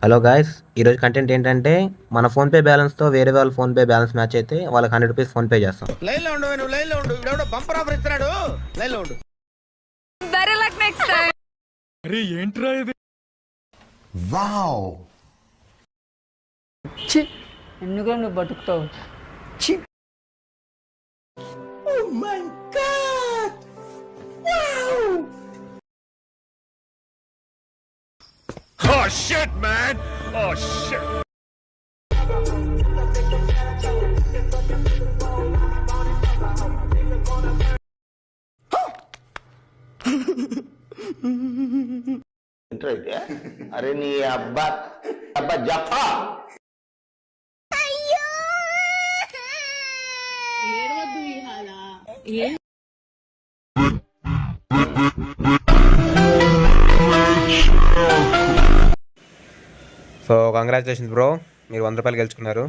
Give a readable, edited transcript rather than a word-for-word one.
Hello guys, ఈరోజు content ఏంటంటే మన ఫోన్పే బ్యాలెన్స్తో వేరే వాళ్ళ ఫోన్పే బ్యాలెన్స్ మ్యాచ్ అయితే వాళ్ళకి 100 రూపీస్ ఫోన్పే చేస్తాం. లైన్లో ఉండు, నువ్వు లైన్లో ఉండు. ఇవిడెవడో బంపర్ ఆఫర్ ఇస్తున్నాడు, లైన్లో ఉండు. Better luck next time. అరే ఏంట్రా ఇది? వావ్, ఛీ ఎందుకు నువ్వు బతుకుతావు? ఛీ Oh shit, man! Oh shit! అరే నీ అబ్బా అబ్బా జఫా. సో కంగ్రాచులేషన్స్ బ్రో, మీరు 100 రూపాయలు గెలుచుకున్నారు.